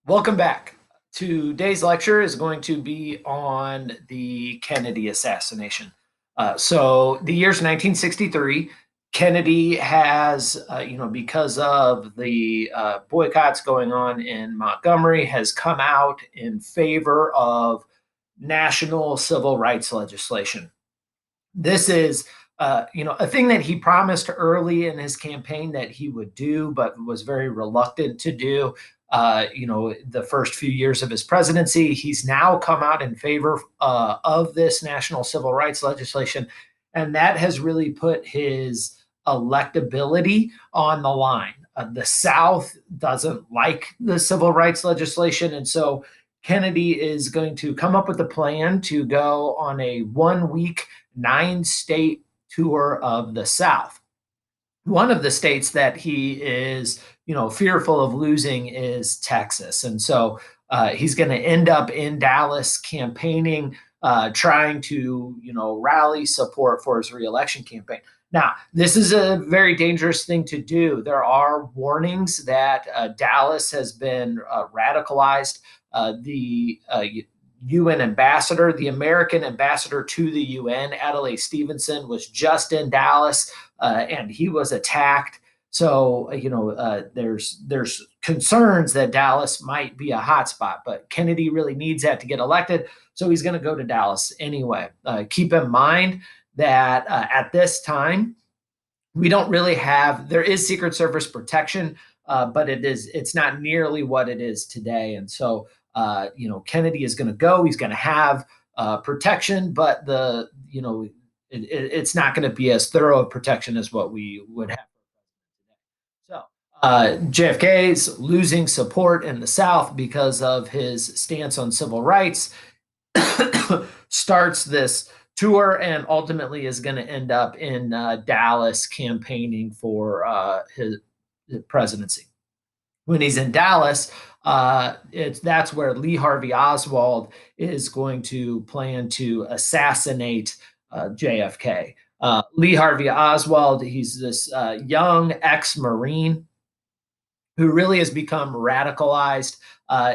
Welcome back. Today's lecture is going to be on the Kennedy assassination. So the year's 1963. Kennedy has, because of the boycotts going on in Montgomery, has come out in favor of national civil rights legislation. This is a thing that he promised early in his campaign that he would do, but was very reluctant to do. The first few years of his presidency, he's now come out in favor of this national civil rights legislation, and that has really put his electability on the line. The South doesn't like the civil rights legislation, and so Kennedy is going to come up with a plan to go on a 1 week 9 state tour of the South. One of the states that he is, fearful of losing is Texas. And so he's going to end up in Dallas campaigning, trying to, rally support for his reelection campaign. Now, this is a very dangerous thing to do. There are warnings that Dallas has been radicalized. The UN ambassador, the American ambassador to the UN, Adlai Stevenson, was just in Dallas, and he was attacked. So there's concerns that Dallas might be a hotspot, but Kennedy really needs that to get elected, so he's going to go to Dallas anyway. Keep in mind that at this time we don't really have. There is Secret Service protection, but it's not nearly what it is today, and so Kennedy is going to go. He's going to have protection, but it's not going to be as thorough a protection as what we would have. So JFK is losing support in the South because of his stance on civil rights. Starts this tour and ultimately is going to end up in Dallas campaigning for his presidency. When he's in Dallas, that's where Lee Harvey Oswald is going to plan to assassinate JFK. Lee Harvey Oswald, he's this young ex-Marine who really has become radicalized.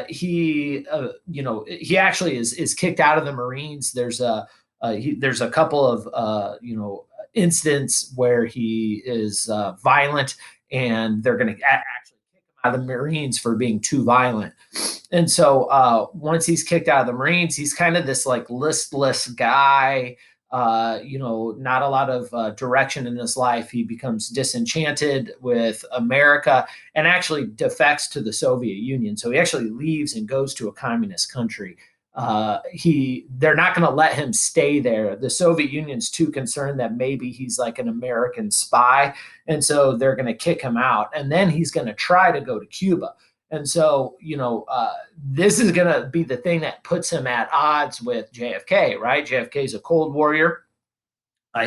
He actually is kicked out of the Marines. There's a couple of incidents where he is violent, and they're going to actually kick him out of the Marines for being too violent. And so once he's kicked out of the Marines, he's kind of this like listless guy. Not a lot of direction in his life. He becomes disenchanted with America and actually defects to the Soviet Union. So he actually leaves and goes to a communist country. They're not going to let him stay there. The Soviet Union's too concerned that maybe he's like an American spy, and so they're going to kick him out. And then he's going to try to go to Cuba. And so, this is going to be the thing that puts him at odds with JFK, right? JFK is a Cold Warrior.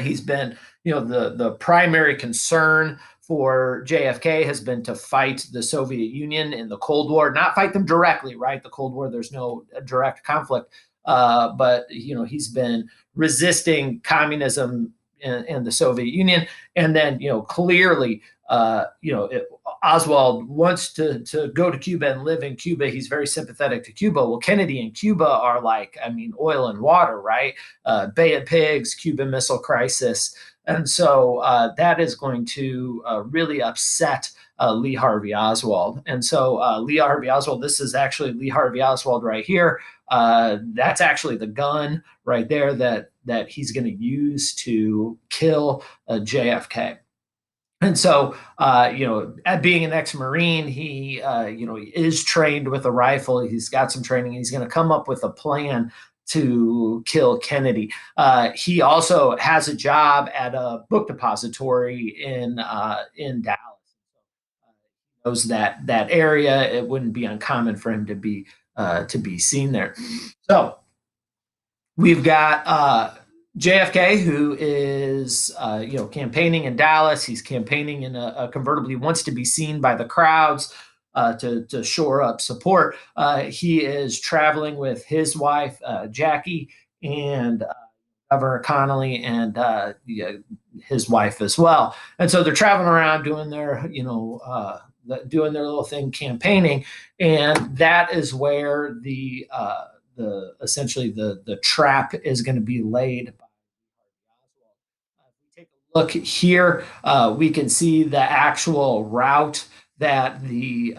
He's been, the primary concern for JFK has been to fight the Soviet Union in the Cold War, not fight them directly, right? The Cold War, there's no direct conflict, but he's been resisting communism in the Soviet Union, and then clearly, Oswald wants to go to Cuba and live in Cuba. He's very sympathetic to Cuba. Well, Kennedy and Cuba are like, oil and water, right? Bay of Pigs, Cuban Missile Crisis. And so that is going to really upset Lee Harvey Oswald. And so Lee Harvey Oswald, this is actually Lee Harvey Oswald right here. That's actually the gun right there that he's going to use to kill JFK. And so, at being an ex-Marine, he is trained with a rifle. He's got some training. He's going to come up with a plan to kill Kennedy. He also has a job at a book depository in Dallas. He knows that area. It wouldn't be uncommon for him to be seen there. So we've got JFK, who is campaigning in Dallas. He's campaigning in a convertible. He wants to be seen by the crowds to shore up support. He is traveling with his wife, Jackie, and Governor Connolly, and his wife as well. And so they're traveling around doing their doing their little thing, campaigning, and that is where the essentially the trap is going to be laid. Take a look here. We can see the actual route that the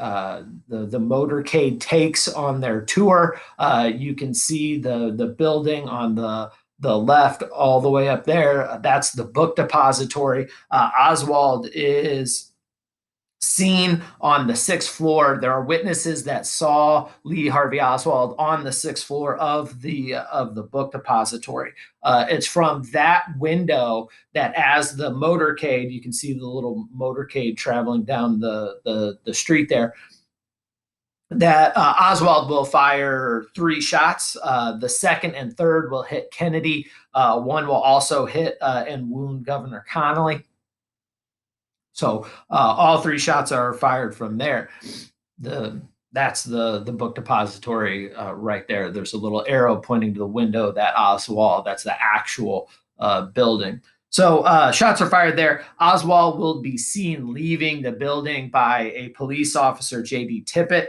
motorcade takes on their tour. You can see the building on the left all the way up there. That's the book depository. Oswald is seen on the sixth floor. There are witnesses that saw Lee Harvey Oswald on the sixth floor of the book depository. It's from that window that, as the motorcade, you can see the little motorcade traveling down the street there. That Oswald will fire 3 shots. The second and third will hit Kennedy. One will also hit and wound Governor Connolly. So all 3 shots are fired from there. That's the book depository right there. There's a little arrow pointing to the window that Oswald. That's the actual building. So shots are fired there. Oswald will be seen leaving the building by a police officer, J.D. Tippit,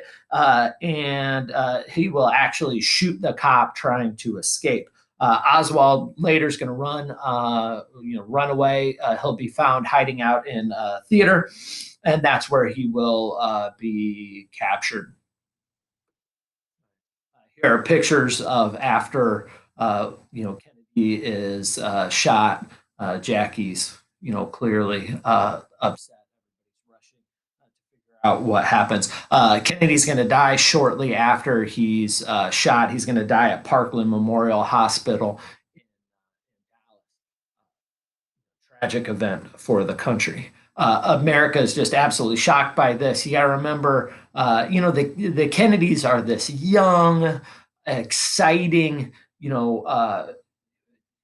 and he will actually shoot the cop trying to escape. Oswald later is going to run away. He'll be found hiding out in a theater, and that's where he will be captured. Here are pictures of after Kennedy is shot. Jackie's clearly upset, rushing to figure out what happens. Kennedy's going to die shortly after he's shot. He's going to die at Parkland Memorial Hospital. Tragic event for the country. America is just absolutely shocked by this. You got to remember, the Kennedys are this young, exciting,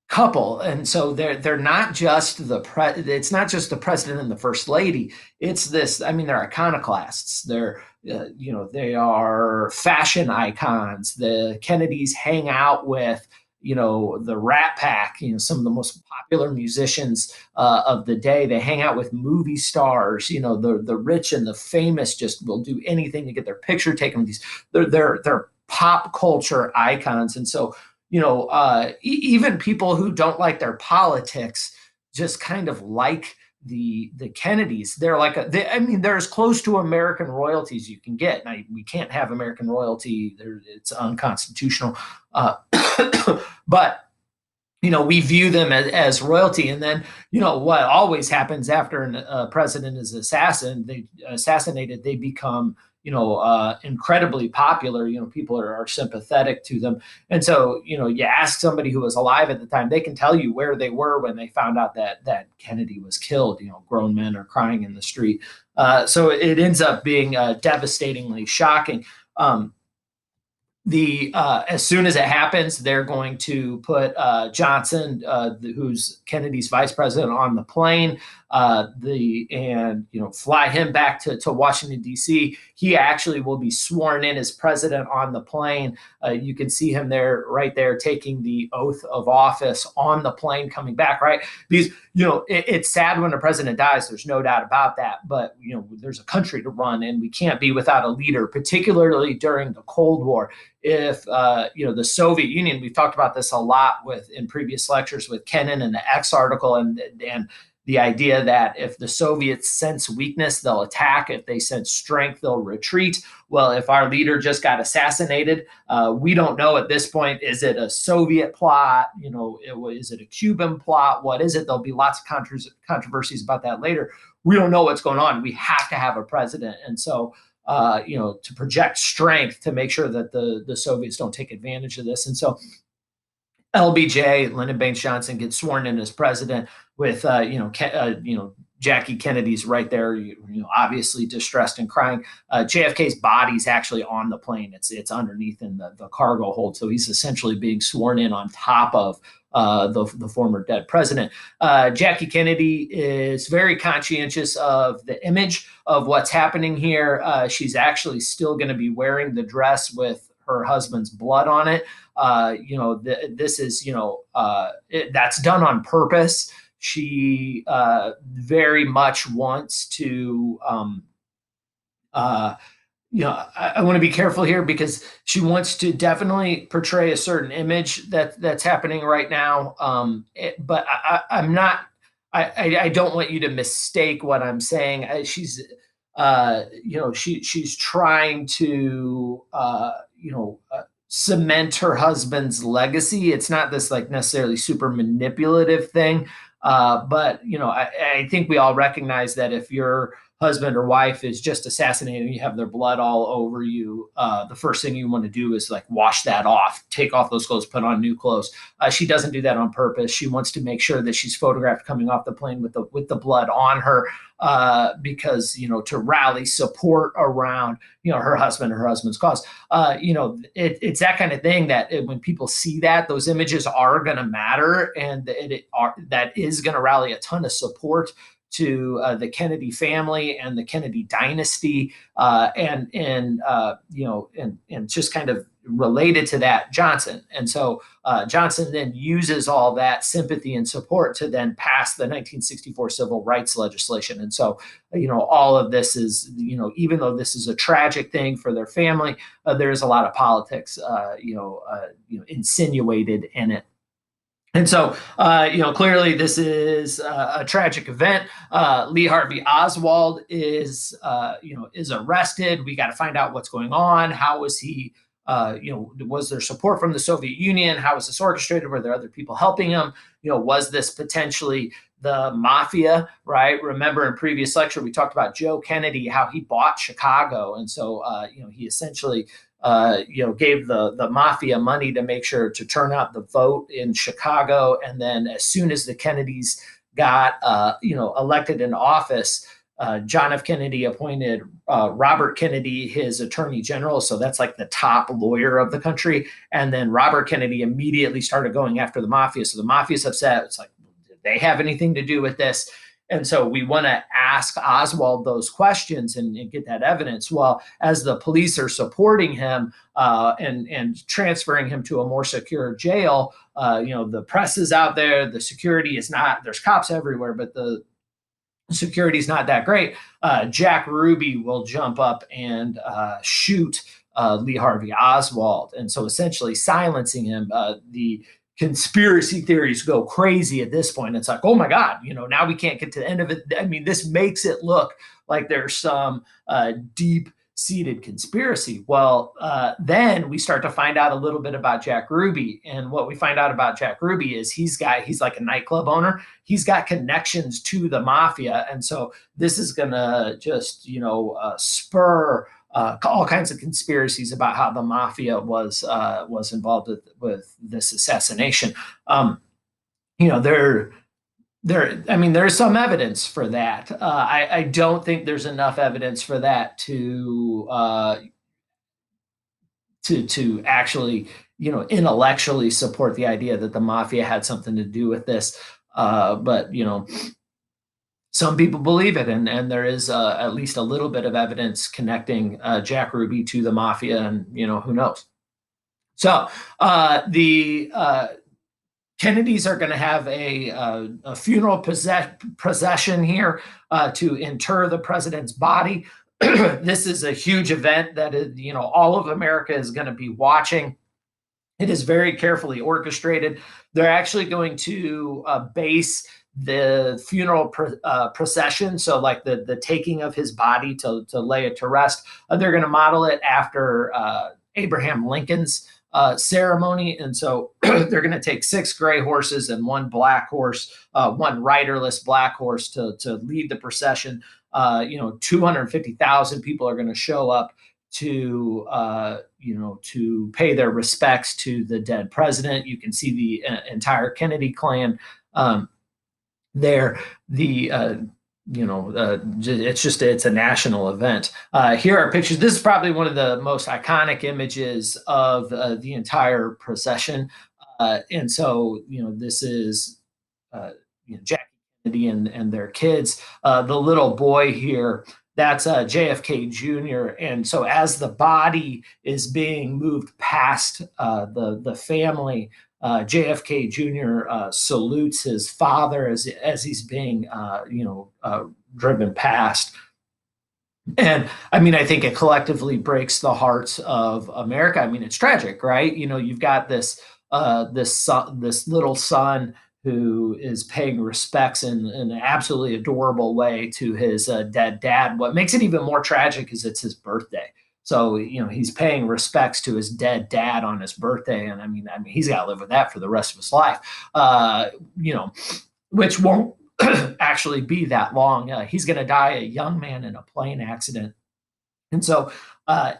couple, and so they're not just it's not just the president and the first lady. It's this. I mean, they're iconoclasts. They are fashion icons. The Kennedys hang out with the Rat Pack, some of the most popular musicians of the day. They hang out with movie stars. The rich and the famous just will do anything to get their picture taken. They're pop culture icons, and so even people who don't like their politics just kind of like the Kennedys. They're they're as close to American royalty as you can get. Now, we can't have American royalty; it's unconstitutional. But we view them as royalty. And then what always happens after a president is assassinated, they become incredibly popular. People are sympathetic to them. And so you ask somebody who was alive at the time, they can tell you where they were when they found out that Kennedy was killed. Grown men are crying in the street. So it ends up being devastatingly shocking. As soon as it happens, they're going to put Johnson, who's Kennedy's vice president, on the plane, and fly him back to Washington D.C. He actually will be sworn in as president on the plane. You can see him right there, taking the oath of office on the plane coming back. Right, because it's sad when a president dies. There's no doubt about that. But there's a country to run, and we can't be without a leader, particularly during the Cold War. If the Soviet Union, we've talked about this a lot in previous lectures with Kennan and the X article, and the idea that if the Soviets sense weakness, they'll attack. If they sense strength, they'll retreat. Well, if our leader just got assassinated, we don't know at this point, is it a Soviet plot? Is it a Cuban plot? What is it? There'll be lots of controversies about that later. We don't know what's going on. We have to have a president. And so, to project strength, to make sure that the Soviets don't take advantage of this. And so LBJ, Lyndon Baines Johnson, gets sworn in as president with, Jackie Kennedy's right there, obviously distressed and crying. JFK's body's actually on the plane. It's underneath in the cargo hold. So he's essentially being sworn in on top of the former dead president. Jackie Kennedy is very conscientious of the image of what's happening here. She's actually still going to be wearing the dress with her husband's blood on it. This is, that's done on purpose. She very much wants to I want to be careful here because she wants to definitely portray a certain image that's happening right now. But I'm not. I don't want you to mistake what I'm saying. She's, she's trying to, cement her husband's legacy. It's not this like necessarily super manipulative thing. But I think we all recognize that if you're husband or wife is just assassinated and you have their blood all over you, the first thing you want to do is like wash that off, take off those clothes, put on new clothes. She doesn't do that on purpose. She wants to make sure that she's photographed coming off the plane with the blood on her, because to rally support around her husband or her husband's cause. It's that kind of thing that when people see that, those images are going to matter, and that is going to rally a ton of support to the Kennedy family and the Kennedy dynasty, and just kind of related to that, Johnson. And so Johnson then uses all that sympathy and support to then pass the 1964 civil rights legislation. And so all of this is, even though this is a tragic thing for their family, there is a lot of politics insinuated in it. And so, clearly this is a tragic event. Lee Harvey Oswald is arrested. We got to find out what's going on. How was he, was there support from the Soviet Union? How was this orchestrated? Were there other people helping him? Was this potentially the mafia, right? Remember in previous lecture, we talked about Joe Kennedy, how he bought Chicago. And so, he essentially gave the mafia money to make sure to turn out the vote in Chicago. And then as soon as the Kennedys got, elected in office, John F. Kennedy appointed Robert Kennedy his attorney general. So that's like the top lawyer of the country. And then Robert Kennedy immediately started going after the mafia. So the mafia's upset. It's like, did they have anything to do with this? And so we want to ask Oswald those questions and get that evidence. Well, as the police are supporting him and transferring him to a more secure jail, the press is out there. The security is not, there's cops everywhere, but the security is not that great. Jack Ruby will jump up and shoot Lee Harvey Oswald. And so essentially silencing him. The conspiracy theories go crazy at this point. It's like, oh my God, now we can't get to the end of it. I mean, this makes it look like there's some deep seated conspiracy. Well, then we start to find out a little bit about Jack Ruby. And what we find out about Jack Ruby is he's like a nightclub owner. He's got connections to the mafia. And so this is going to just, spur all kinds of conspiracies about how the mafia was involved with this assassination. There's some evidence for that. I don't think there's enough evidence for that to actually, intellectually support the idea that the mafia had something to do with this. But some people believe it, and there is at least a little bit of evidence connecting Jack Ruby to the mafia, and who knows. So the Kennedys are going to have a funeral procession here to inter the president's body. This is a huge event that is, all of America is going to be watching. It is very carefully orchestrated. They're actually going to base the funeral procession, so like the taking of his body to lay it to rest. They're going to model it after Abraham Lincoln's ceremony. And so they're going to take 6 gray horses and 1 black horse, one riderless black horse to lead the procession. 250,000 people are going to show up to pay their respects to the dead president. You can see the entire Kennedy clan there. It's a national event. Here are pictures. This is probably one of the most iconic images of the entire procession. And so, this is Jackie Kennedy and their kids. The little boy here, that's JFK Jr. And so as the body is being moved past the family, JFK Jr. Salutes his father as he's being, driven past. And I mean, I think it collectively breaks the hearts of America. I mean, it's tragic, right? You've got this little son who is paying respects in an absolutely adorable way to his dead dad. What makes it even more tragic is it's his birthday. So, he's paying respects to his dead dad on his birthday, and I mean, he's got to live with that for the rest of his life. Uh, you know, which won't actually be that long. He's going to die a young man in a plane accident, and so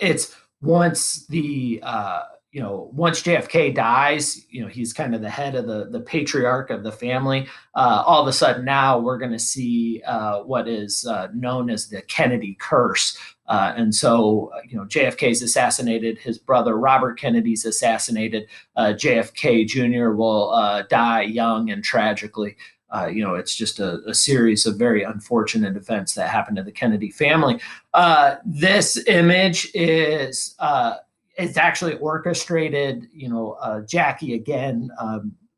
it's once once JFK dies, he's kind of the head of the patriarch of the family. All of a sudden, now we're going to see what is known as the Kennedy curse. And so, JFK's assassinated, his brother Robert Kennedy's assassinated, JFK Jr. will die young and tragically. It's just a series of very unfortunate events that happened to the Kennedy family. This image is it's actually orchestrated. Jackie again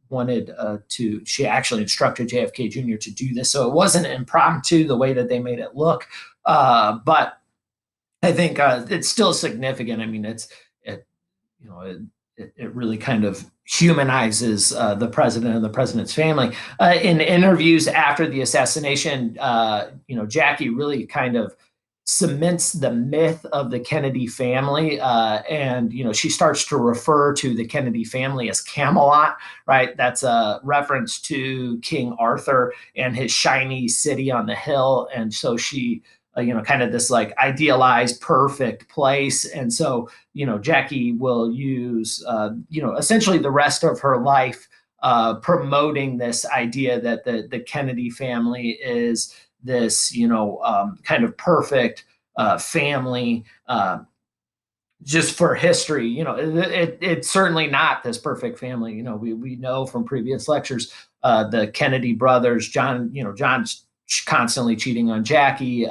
wanted to. She actually instructed JFK Jr. to do this, so it wasn't impromptu the way that they made it look. But I think it's still significant. I mean, it you know it really kind of humanizes the president and the president's family. In interviews after the assassination, Jackie really kind of cements the myth of the Kennedy family, and she starts to refer to the Kennedy family as Camelot, right? That's a reference to King Arthur and his shiny city on the hill, and so she. Kind of this like idealized, perfect place. And so, Jackie will use, essentially the rest of her life promoting this idea that the Kennedy family is this, kind of perfect family just for history. It's certainly not this perfect family. We know from previous lectures, the Kennedy brothers, John's constantly cheating on Jackie.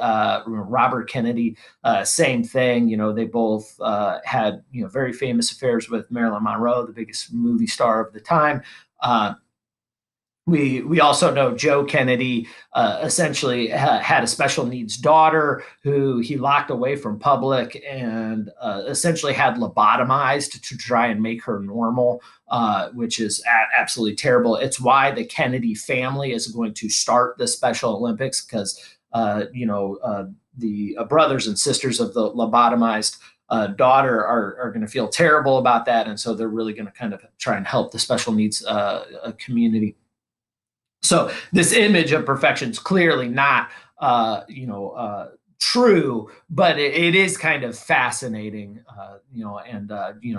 Robert Kennedy, same thing. They both had very famous affairs with Marilyn Monroe, the biggest movie star of the time. We also know Joe Kennedy essentially had a special needs daughter who he locked away from public and essentially had lobotomized to try and make her normal, which is absolutely terrible. It's why the Kennedy family is going to start the Special Olympics, because the brothers and sisters of the lobotomized daughter are going to feel terrible about that, and so they're really going to kind of try and help the special needs community. So this image of perfection is clearly not, true, but it is kind of fascinating, and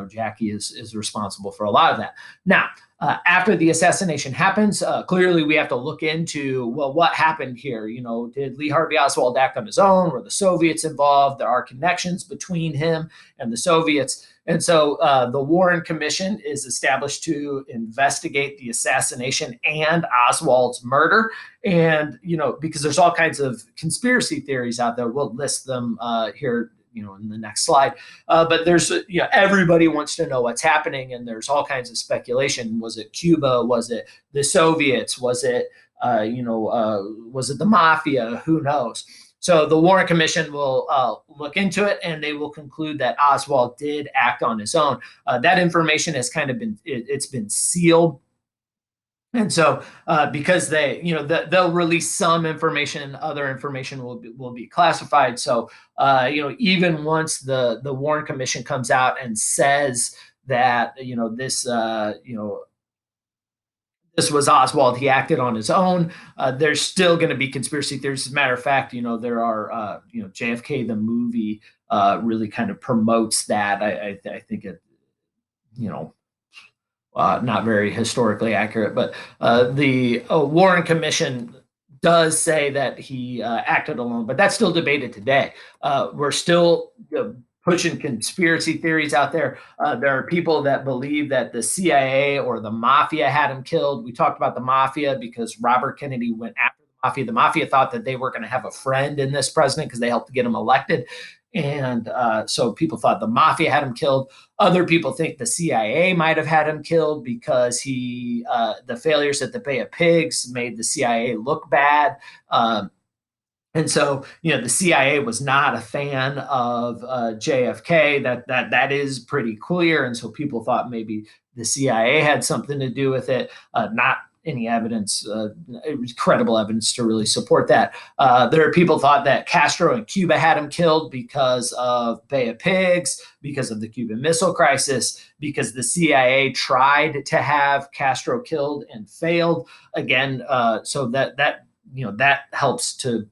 Jackie is responsible for a lot of that. Now, after the assassination happens, clearly we have to look into, well, what happened here? Did Lee Harvey Oswald act on his own? Were the Soviets involved? There are connections between him and the Soviets. And so the Warren Commission is established to investigate the assassination and Oswald's murder. And, because there's all kinds of conspiracy theories out there, we'll list them here, in the next slide. But there's, everybody wants to know what's happening, and there's all kinds of speculation. Was it Cuba? Was it the Soviets? Was it, was it the mafia? Who knows? So the Warren Commission will look into it, and they will conclude that Oswald did act on his own. That information has kind of it's been sealed. And so, because they'll release some information, other information will be classified. So, even once the Warren Commission comes out and says that this was Oswald, he acted on his own, there's still going to be conspiracy theories. As a matter of fact, there are JFK the movie really kind of promotes that. I think it you know not very historically accurate, but the Warren Commission does say that he acted alone, but that's still debated today. We're still pushing conspiracy theories out there. There are people that believe that the CIA or the mafia had him killed. We talked about the mafia because Robert Kennedy went after the mafia. The mafia thought that they were going to have a friend in this president because they helped get him elected. And so people thought the mafia had him killed. Other people think the CIA might have had him killed because the failures at the Bay of Pigs made the CIA look bad. And so, the CIA was not a fan of JFK. That is pretty clear. And so people thought maybe the CIA had something to do with it. Not any evidence, credible evidence to really support that. There are people thought that Castro in Cuba had him killed because of Bay of Pigs, because of the Cuban Missile Crisis, because the CIA tried to have Castro killed and failed again. So that helps to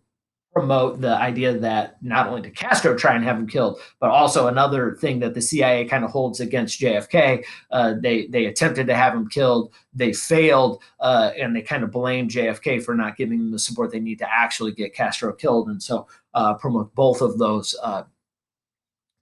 promote the idea that not only did Castro try and have him killed, but also another thing that the CIA kind of holds against JFK. They attempted to have him killed, they failed, and they kind of blame JFK for not giving them the support they need to actually get Castro killed, and so promote both of those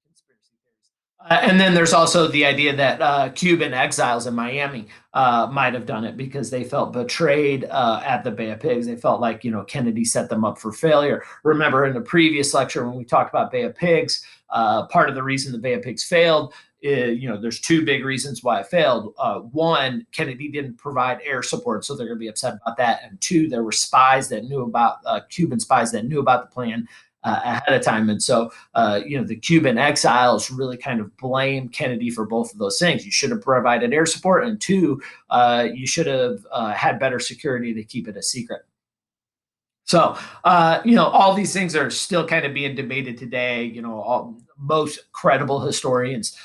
conspiracy theories. And then there's also the idea that Cuban exiles in Miami might have done it because they felt betrayed at the Bay of Pigs. They felt like Kennedy set them up for failure. Remember in the previous lecture when we talked about Bay of Pigs, part of the reason the Bay of Pigs failed there's two big reasons why it failed. One, Kennedy didn't provide air support, so they're going to be upset about that. And two, there were spies that knew about Cuban spies that knew about the plan ahead of time. And so, the Cuban exiles really kind of blame Kennedy for both of those things. You should have provided air support, and two, you should have had better security to keep it a secret. So, all these things are still kind of being debated today. Most credible historians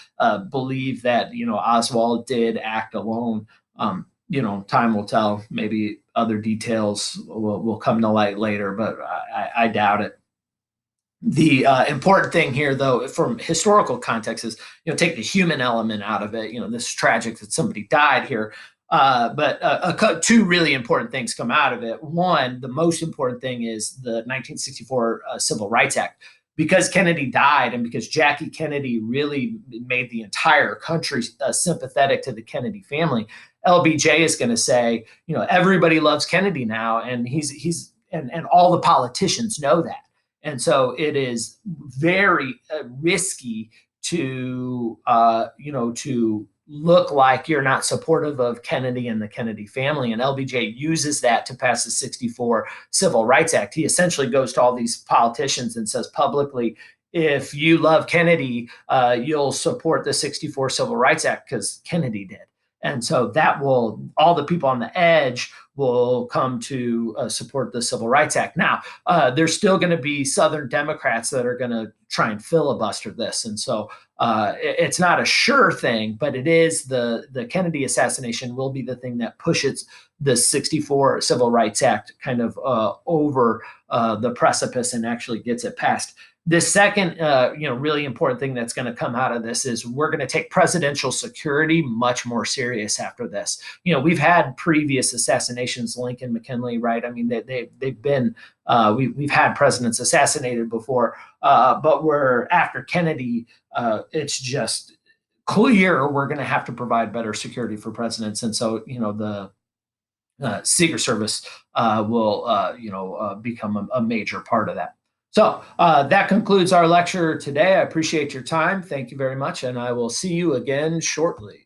believe that, Oswald did act alone. Time will tell. Maybe other details will come to light later, but I doubt it. The important thing here, though, from historical context, is take the human element out of it. This is tragic that somebody died here, but two really important things come out of it. One, the most important thing is the 1964 Civil Rights Act. Because Kennedy died, and because Jackie Kennedy really made the entire country sympathetic to the Kennedy family, LBJ is going to say, everybody loves Kennedy now, and he's and all the politicians know that. And so it is very risky to to look like you're not supportive of Kennedy and the Kennedy family. And LBJ uses that to pass the 64 Civil Rights Act. He essentially goes to all these politicians and says publicly, if you love Kennedy, you'll support the 64 Civil Rights Act because Kennedy did. And so that will, all the people on the edge will come to support the Civil Rights Act. Now, there's still going to be Southern Democrats that are going to try and filibuster this. And so it's not a sure thing, but it is the Kennedy assassination will be the thing that pushes the 64 Civil Rights Act kind of over the precipice and actually gets it passed. This second, really important thing that's going to come out of this is we're going to take presidential security much more serious after this. We've had previous assassinations, Lincoln, McKinley, right? I mean, they've been, we've had presidents assassinated before, but we're after Kennedy, it's just clear we're going to have to provide better security for presidents. And so, the Secret Service will, become a major part of that. So that concludes our lecture today. I appreciate your time. Thank you very much, and I will see you again shortly.